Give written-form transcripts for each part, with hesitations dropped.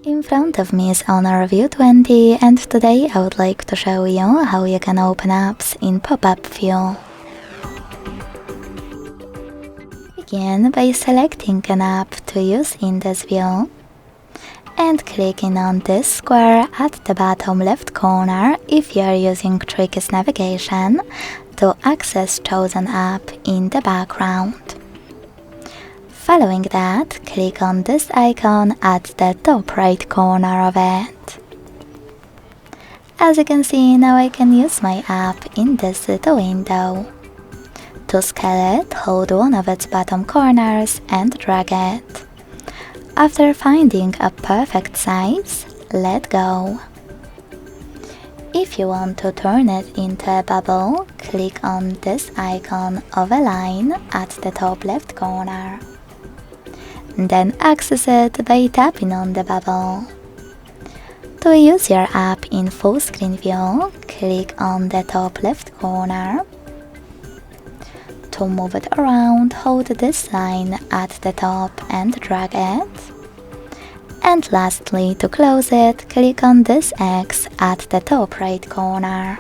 In front of me is Honor View 20, and today I would like to show you how you can open apps in pop-up view. Begin by selecting an app to use in this view and clicking on this square at the bottom left corner if you are using Trick's navigation to access chosen app in the background. Following that, click on this icon at the top right corner of it. As you can see, now I can use my app in this little window. To scale it, hold one of its bottom corners and drag it. After finding a perfect size, let go. If you want to turn it into a bubble, click on this icon of a line at the top left corner. Then access it by tapping on the bubble. To use your app in full screen view, click on the top left corner. To move it around, hold this line at the top and drag it. And lastly, to close it, click on this X at the top right corner.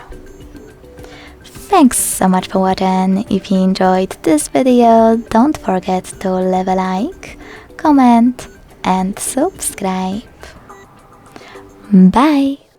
Thanks so much for watching. If you enjoyed this video, don't forget to leave a like, comment and subscribe. Bye!